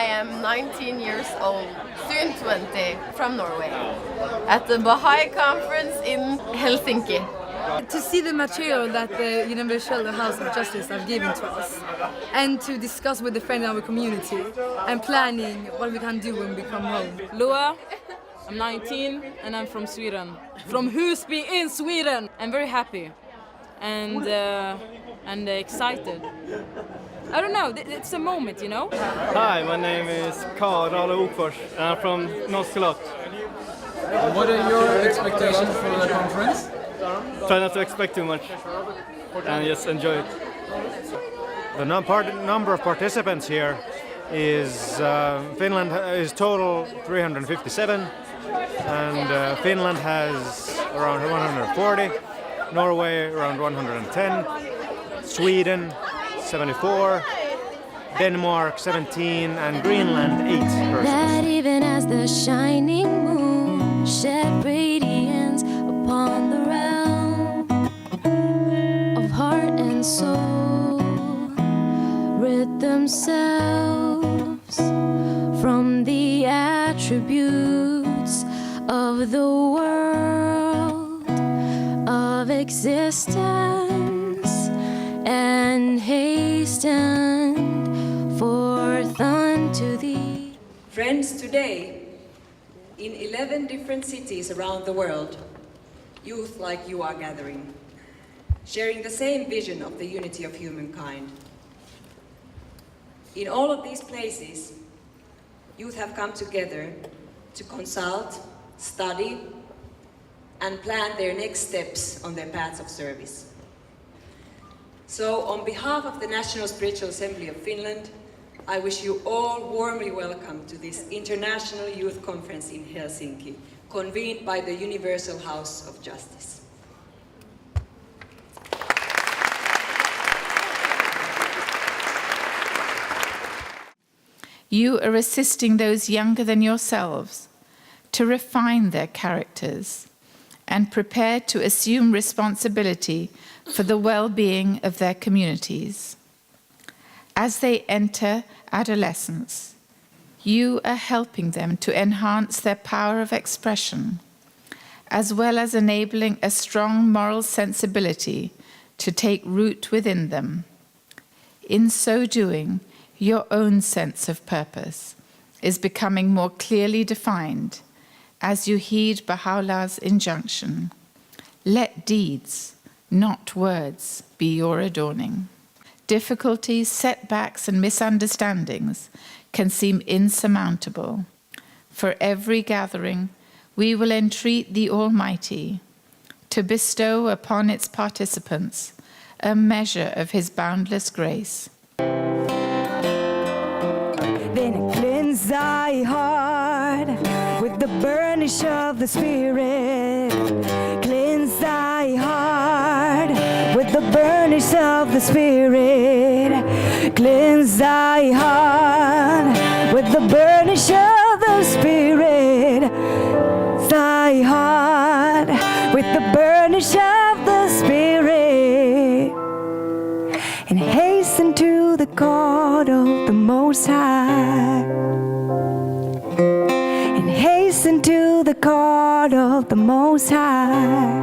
I am 19 years old, soon 20, from Norway, at the Bahá'í conference in Helsinki. To see the material that the Universal House of Justice have given to us, and to discuss with the friends in our community, and planning what we can do when we come home. Loa, I'm 19 and I'm from Sweden. From Husby in Sweden. I'm very happy and excited. I don't know, it's a moment, you know? Hi, my name is Karl Okfors and I'm from Norrskott. What are your expectations for the conference? Try not to expect too much and just enjoy it. The number of participants here is Finland is total 357 and Finland has around 140, Norway around 110, Sweden 74, Denmark 17 and Greenland 8 persons. That even as the shining moon shed radiance upon the realm of heart and soul, rid themselves from the attributes of the world of existence and hasten forth unto thee. Friends, today, in 11 different cities around the world, youth like you are gathering, sharing the same vision of the unity of humankind. In all of these places, youth have come together to consult, study, and plan their next steps on their paths of service. So, on behalf of the National Spiritual Assembly of Finland, I wish you all warmly welcome to this International Youth Conference in Helsinki, convened by the Universal House of Justice. You are assisting those younger than yourselves to refine their characters and prepare to assume responsibility for the well-being of their communities. As they enter adolescence, you are helping them to enhance their power of expression, as well as enabling a strong moral sensibility to take root within them. In so doing, your own sense of purpose is becoming more clearly defined as you heed Baha'u'llah's injunction. Let deeds, not words, be your adorning. Difficulties, setbacks, and misunderstandings can seem insurmountable. For every gathering, we will entreat the Almighty to bestow upon its participants a measure of His boundless grace. Then cleanse thy heart with the burnish of the Spirit. Cleanse thy heart with the burnish of the Spirit. Cleanse thy heart with the burnish of the Spirit. Thy heart with the burnish of the Spirit. And hasten to the court of the Most High. And hasten to the court of the Most High.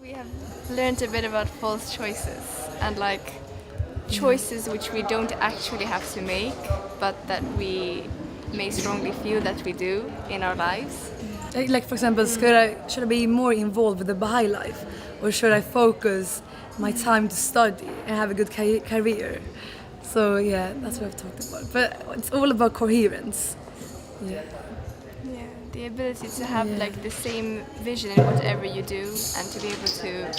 We have learned a bit about false choices and like choices which we don't actually have to make, but that we may strongly feel that we do in our lives. Like for example, should I be more involved with the Baha'i life, or should I focus my time to study and have a good career? So yeah, that's what I've talked about. But it's all about coherence. Yeah. Yeah, the ability to have like the same vision in whatever you do, and to be able to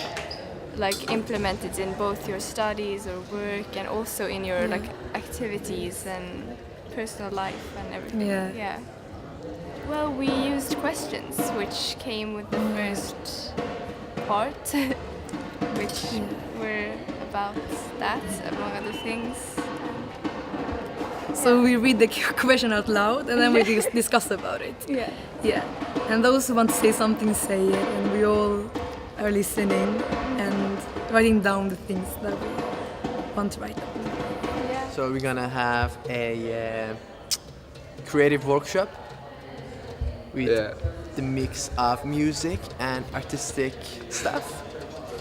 like implement it in both your studies or work, and also in your like activities and personal life and everything. Yeah. Well, we used questions which came with the first part, which were about that, among other things. So we read the question out loud and then we discuss about it. Yeah. And those who want to say something, say it, and we all are listening and writing down the things that we want to write down. Yeah. So we're gonna have a creative workshop with the mix of music and artistic stuff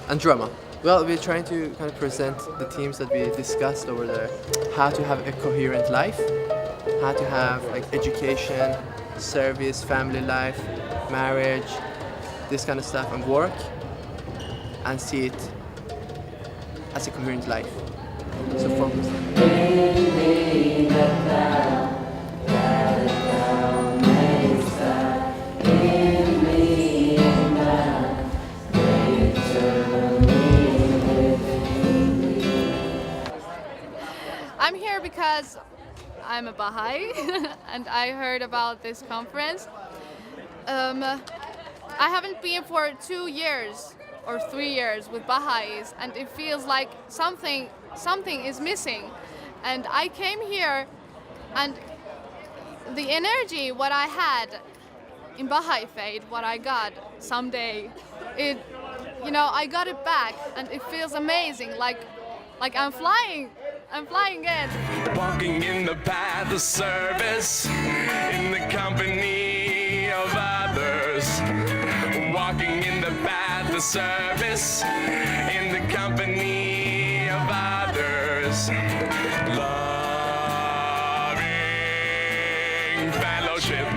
and drama. Well, we're trying to kind of present the themes that we discussed over there. How to have a coherent life, how to have like education, service, family life, marriage, this kind of stuff, and work, and see it as a coherent life. So focus. I'm here because I'm a Bahá'í and I heard about this conference. I haven't been for 2 years or 3 years with Bahá'ís, and it feels like something is missing. And I came here, and the energy what I had in Bahá'í faith, what I got someday, I got it back, and it feels amazing. Like I'm flying again. Walking in the path of service, in the company of others. Walking in the path of service, in the company of others. Loving fellowship.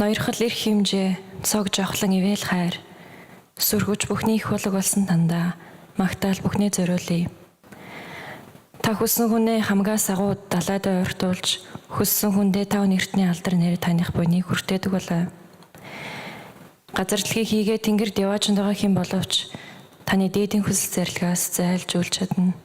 Ноёрхол эрх хэмжээ, цог жохлон ивэл хайр. Сүргүч бүхний их болог болсон тандаа, магтаал бүхний зориулъя. Та хүссэн хүнээ хамгаас агуу далайдаа ойртуулж, хүссэн хүндээ тав нэртний алдар нэр таних буйныг хүртээдэг болоо. Газар дэлхийг хийгээ тэнгэрд яваачнд байгаа хэм боловч, таны дээдийн хүсэл зорилгоос зайлжуулж чадна.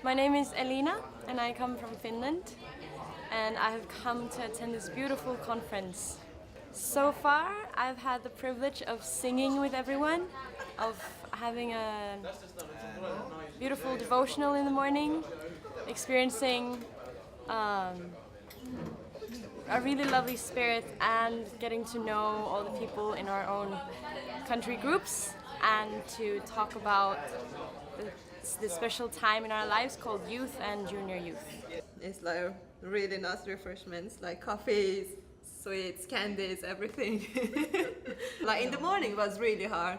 My name is Elina and I come from Finland, and I have come to attend this beautiful conference. So far I've had the privilege of singing with everyone, of having a beautiful devotional in the morning, experiencing a really lovely spirit, and getting to know all the people in our own country groups, and to talk about the special time in our lives called youth and junior youth. It's like really nice refreshments, like coffees, sweets, candies, everything. Like in the morning it was really hard.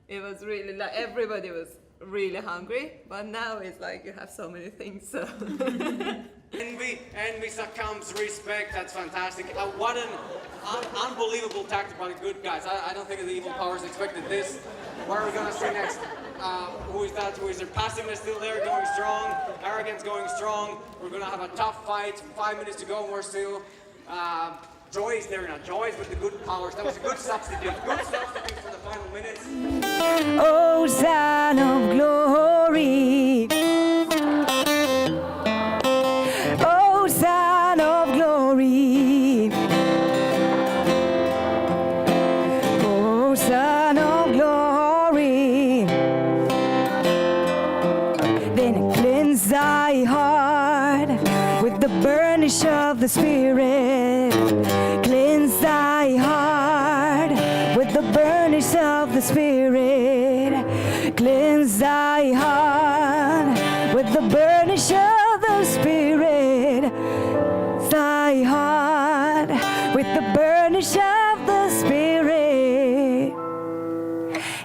It was really like everybody was really hungry, but now it's like you have so many things. So. Envy succumbs, respect, that's fantastic. What an unbelievable tactic by the good guys. I don't think the evil powers expected this. What are we going to see next? Who is that? Who is there? Passiveness still there, going strong. Arrogance going strong. We're going to have a tough fight. 5 minutes to go and we're still... Joy is there now. Joy is with the good powers. That was a good substitute. Good substitute for the final minutes. Oh, Son of Glory. Oh, Son of Glory. Oh, Son of Glory. Then cleanse thy heart with the burnish of the Spirit. Cleanse thy heart with the burnish of the Spirit. Cleanse thy heart with the burnish of the Spirit. Thy heart with the burnish of the Spirit.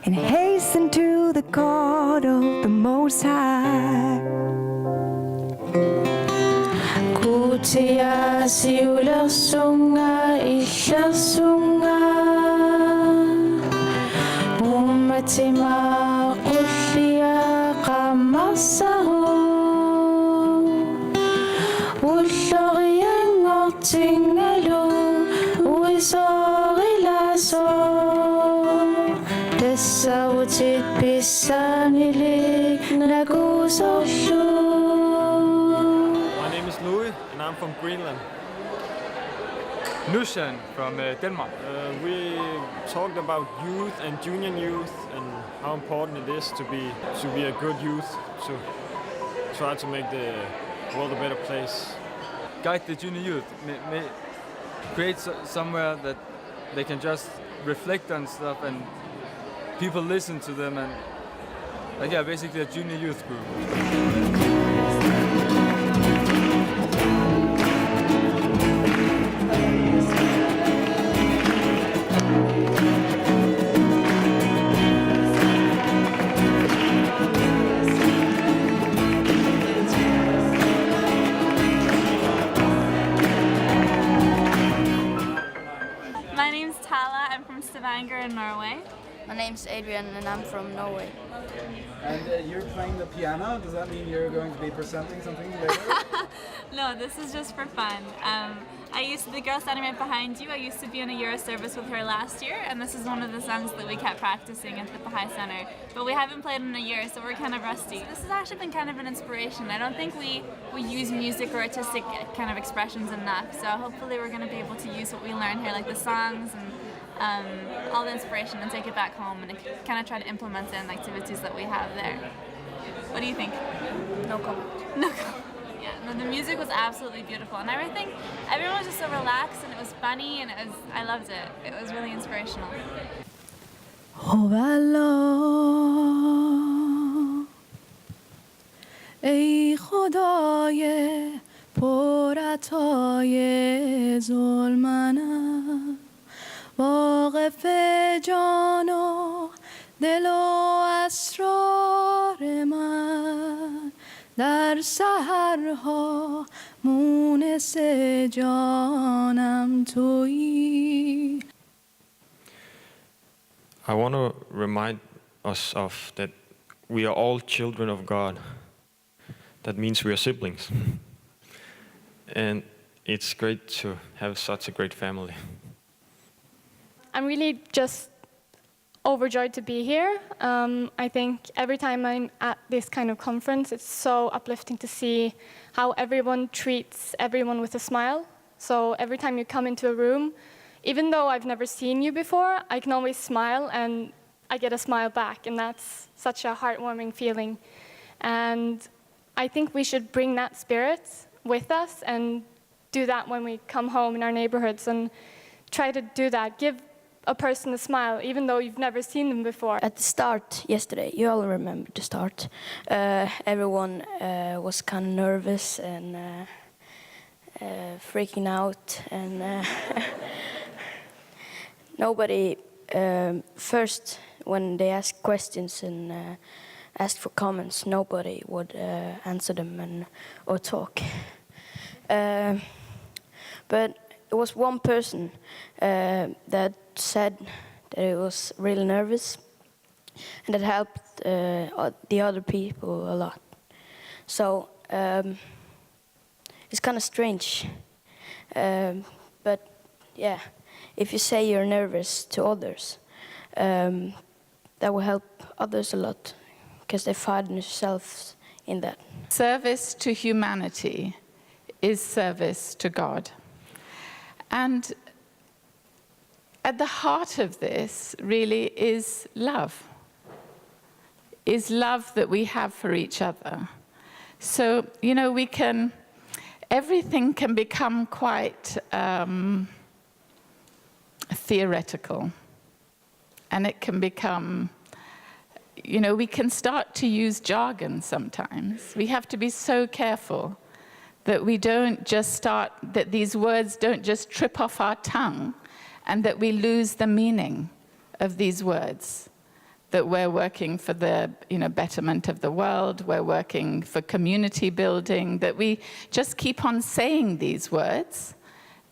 And hasten to the God of the Most High. Kutia siuler sunga isha sunga Umatima kushia kamasaho Ushoriyang otingalo Uisorilaso Dessa utit pisanilik nagusoshu. My name is Louis and I'm from Greenland. Nushan from Denmark. We talked about youth and junior youth and how important it is to be a good youth, to try to make the world a better place. Guide the junior youth, create somewhere that they can just reflect on stuff and people listen to them, and like, yeah, basically a junior youth group. My name's Tala, I'm from Stavanger in Norway. My name's Adrian and I'm from Norway. And you're playing the piano, does that mean you're going to be presenting something later? No, this is just for fun. The girl standing right behind you, I used to be in a Euro service with her last year, and this is one of the songs that we kept practicing at the Bahá'í Center. But we haven't played in a year, so we're kind of rusty. This has actually been kind of an inspiration. I don't think we use music or artistic kind of expressions enough, so hopefully we're going to be able to use what we learn here, like the songs and all the inspiration, and take it back home and kind of try to implement it in activities that we have there. What do you think? No comment. No comment. Yeah, no, the music was absolutely beautiful, and everything. Everyone was just so relaxed, and it was funny, and I loved it. It was really inspirational. ای خدای پرعطای ظلمنم واقف جان و دل و اسرار من در سحرها مونس جانم تویی. I want to remind us of that we are all children of God. That means we are siblings. And it's great to have such a great family. I'm really just overjoyed to be here. I think every time I'm at this kind of conference, it's so uplifting to see how everyone treats everyone with a smile. So every time you come into a room, even though I've never seen you before, I can always smile and I get a smile back, and that's such a heartwarming feeling. And I think we should bring that spirit with us and do that when we come home in our neighborhoods, and try to do that. Give a person a smile, even though you've never seen them before. At the start yesterday, you all remember the start, everyone was kind of nervous and freaking out, and nobody, first when they asked questions and asked for comments, nobody would answer them or talk. But it was one person that said that he was really nervous, and that helped the other people a lot. So it's kind of strange, but yeah, if you say you're nervous to others, that will help others a lot, because they find themselves in that. Service to humanity is service to God. And at the heart of this really is love that we have for each other. So, you know, everything can become quite theoretical, and it can become, you know, we can start to use jargon sometimes. We have to be so careful that we don't just that these words don't just trip off our tongue, and that we lose the meaning of these words. that we're working for the betterment of the world, we're working for community building, that we just keep on saying these words,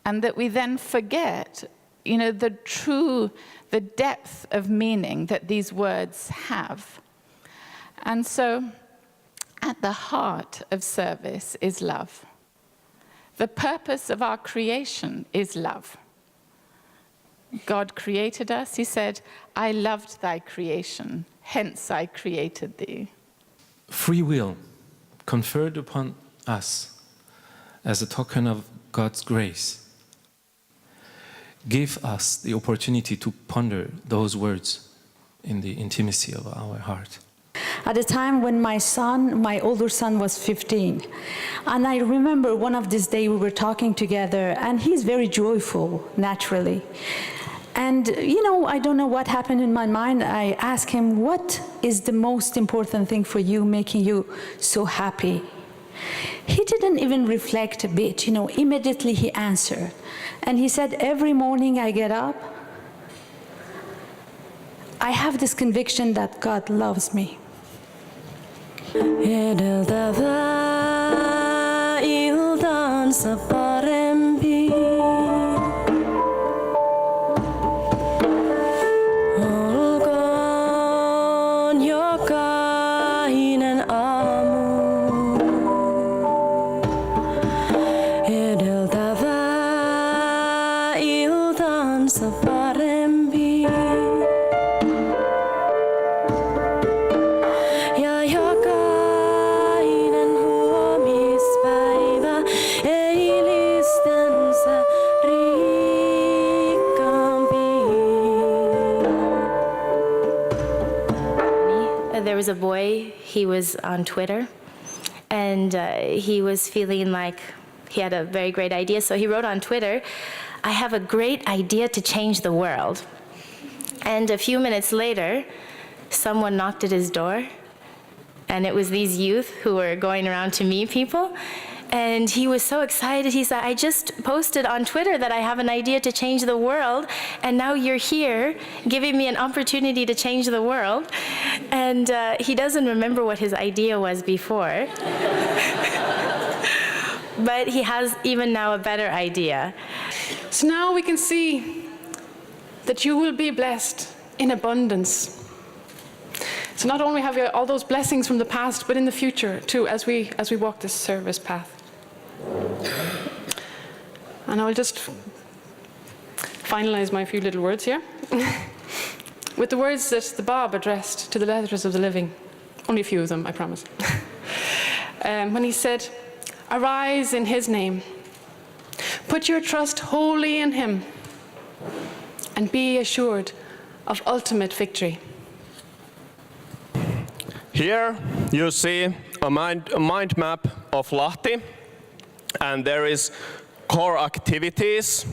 and that we then forget the depth of meaning that these words have. And so, at the heart of service is love. The purpose of our creation is love. God created us. He said, I loved thy creation, hence I created thee. Free will conferred upon us as a token of God's grace give us the opportunity to ponder those words in the intimacy of our heart. At the time when my older son was 15, and I remember one of these days we were talking together, and he's very joyful, naturally. And I don't know what happened in my mind. I asked him, what is the most important thing for you, making you so happy? He didn't even reflect a bit, immediately he answered. And he said, every morning I get up, I have this conviction that God loves me. There was a boy, he was on Twitter, and he was feeling like he had a very great idea, so he wrote on Twitter, I have a great idea to change the world. And a few minutes later, someone knocked at his door, and it was these youth who were going around to meet people. And he was so excited. He said, I just posted on Twitter that I have an idea to change the world, and now you're here giving me an opportunity to change the world. And he doesn't remember what his idea was before. But he has even now a better idea. So now we can see that you will be blessed in abundance. So not only have you all those blessings from the past, but in the future too, as we walk this service path. And I'll just finalize my few little words here with the words that the Bob addressed to the letters of the living. Only a few of them, I promise. When he said, arise in his name, put your trust wholly in him, and be assured of ultimate victory. Here you see a mind map of Lahti, and there is core activities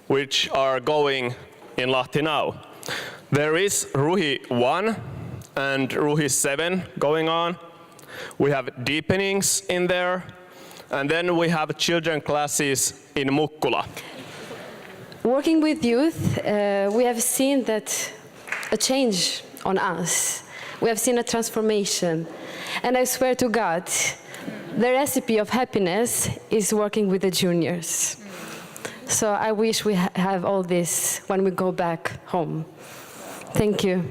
which are going in Lahti now. There is Ruhi 1 and Ruhi 7 going on. We have deepenings in there, and then we have children classes in Mukkula. Working with youth, we have seen that a change on us. We have seen a transformation. And I swear to God, the recipe of happiness is working with the juniors. So I wish we have all this when we go back home. Thank you.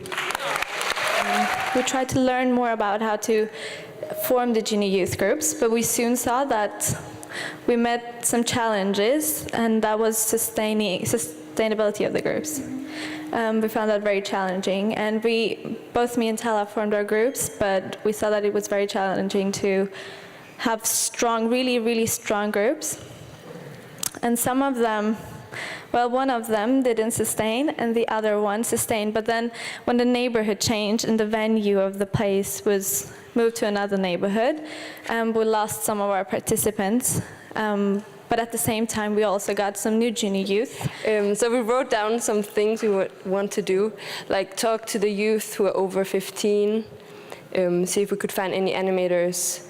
We tried to learn more about how to form the junior youth groups, but we soon saw that we met some challenges, and that was sustainability of the groups. We found that very challenging, and both me and Tala formed our groups, but we saw that it was very challenging to have strong, really, really strong groups. And some of them, well, one of them didn't sustain, and the other one sustained. But then when the neighborhood changed and the venue of the place was moved to another neighborhood, we lost some of our participants. But at the same time, we also got some new junior youth. So we wrote down some things we would want to do, like talk to the youth who are over 15, see if we could find any animators,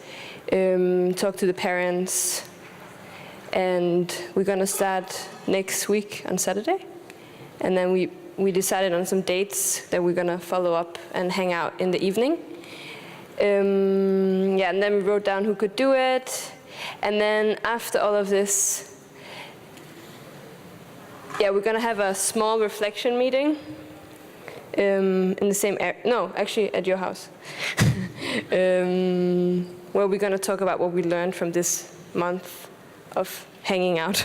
talk to the parents, and we're gonna start next week on Saturday. And then we we decided on some dates that we're gonna follow up and hang out in the evening. Yeah, and then we wrote down who could do it. And then after all of this, yeah, we're gonna have a small reflection meeting in the same area. No, actually at your house. Where we're gonna talk about what we learned from this month of hanging out.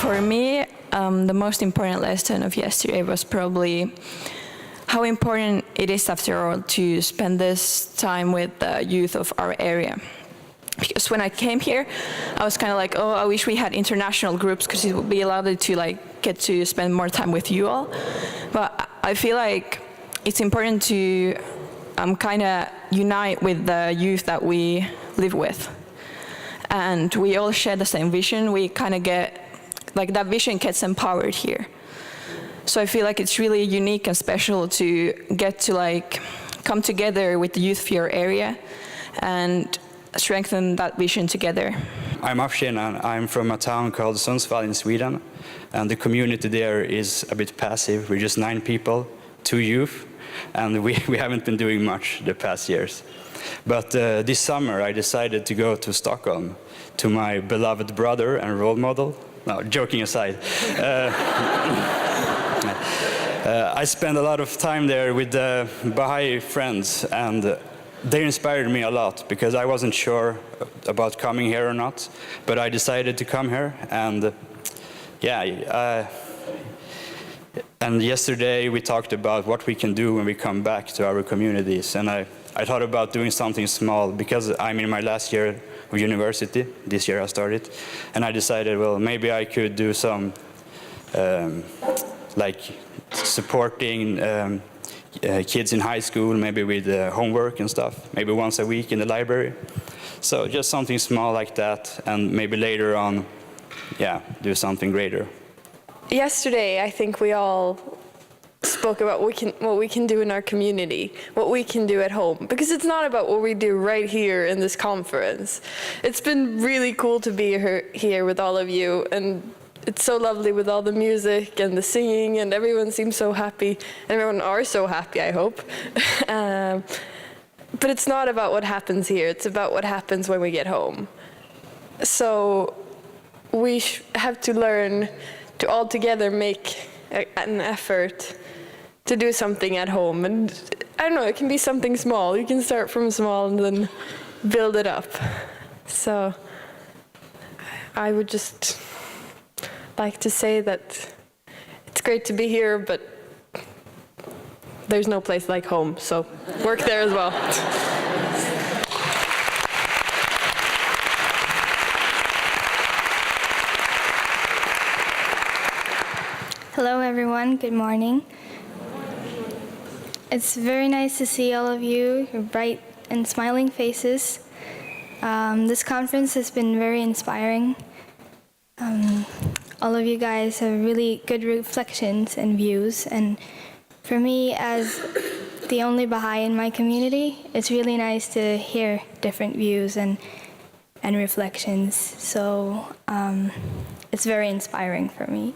For me, the most important lesson of yesterday was probably how important it is, after all, to spend this time with the youth of our area. Because when I came here, I was kind of like, oh, I wish we had international groups because it would be allowed to get to spend more time with you all. But I feel like it's important to kind of unite with the youth that we live with. And we all share the same vision. We kind of get, like, that vision gets empowered here. So I feel like it's really unique and special to get to come together with the youth of your area and strengthen that vision together. I'm Afshin, and I'm from a town called Sundsvall in Sweden. And the community there is a bit passive. We're just 9 people, 2 youth, and we haven't been doing much the past years. But this summer I decided to go to Stockholm to my beloved brother and role model. No, joking aside. I spent a lot of time there with Bahá'í friends, and they inspired me a lot because I wasn't sure about coming here or not, but I decided to come here, and and yesterday we talked about what we can do when we come back to our communities, and I thought about doing something small because I'm in my last year of university. This year I started, and I decided, well, maybe I could do some supporting kids in high school, maybe with homework and stuff, maybe once a week in the library. So just something small like that, and maybe later on, do something greater. Yesterday, I think we all spoke about what we can do in our community, what we can do at home, because it's not about what we do right here in this conference. It's been really cool to be here with all of you, and it's so lovely with all the music and the singing, and everyone seems so happy, and everyone are so happy, I hope. But it's not about what happens here, it's about what happens when we get home. So we have to learn to all together make an effort to do something at home. And I don't know, it can be something small. You can start from small and then build it up. So I would just like to say that it's great to be here, but there's no place like home, so work there as well. Hello everyone, good morning. It's very nice to see all of you, your bright and smiling faces. This conference has been very inspiring. All of you guys have really good reflections and views, and for me, as the only Baha'i in my community, it's really nice to hear different views and reflections. So it's very inspiring for me.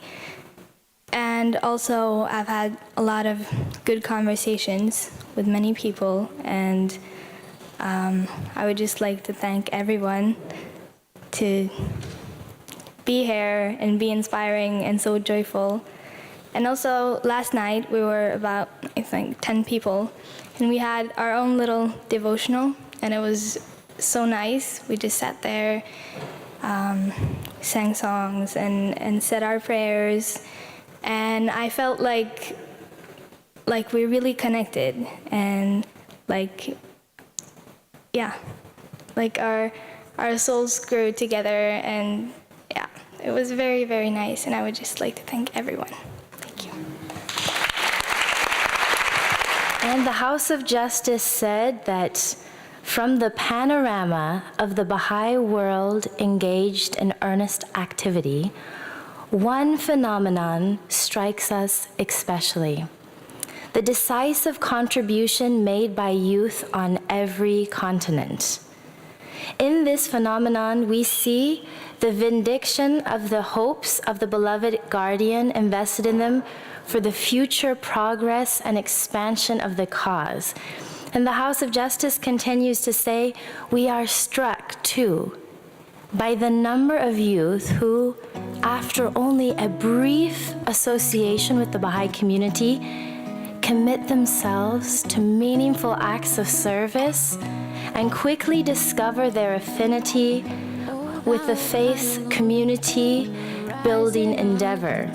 And also, I've had a lot of good conversations with many people, and I would just like to thank everyone to be here and be inspiring and so joyful. And also, last night we were about, I think, 10 people, and we had our own little devotional, and it was so nice. We just sat there, sang songs, and said our prayers, and I felt like we really connected, and like our souls grew together, and yeah, it was very, very nice, and I would just like to thank everyone. Thank you. And the House of Justice said that from the panorama of the Baha'i world engaged in earnest activity, one phenomenon strikes us especially: the decisive contribution made by youth on every continent. In this phenomenon, we see the vindication of the hopes of the beloved guardian invested in them for the future progress and expansion of the cause. And the House of Justice continues to say, we are struck, too, by the number of youth who, after only a brief association with the Baha'i community, commit themselves to meaningful acts of service and quickly discover their affinity with the faith community building endeavor.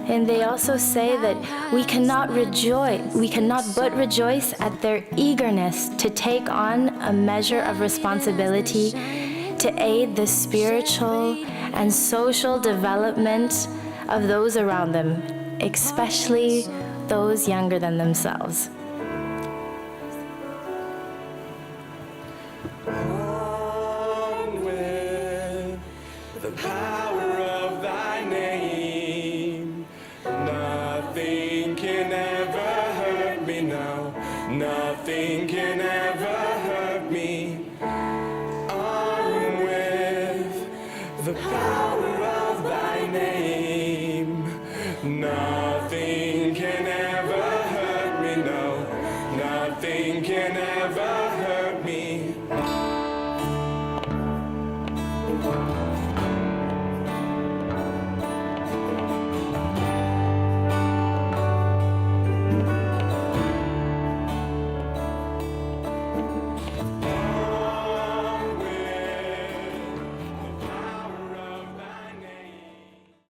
And they also say that we cannot but rejoice at their eagerness to take on a measure of responsibility to aid the spiritual and social development of those around them, especially those younger than themselves. On with the power of thy name. Nothing can ever hurt me now. Nothing can ever hurt me. On with the power of thy name. Nothing can ever hurt me now. Nothing can ever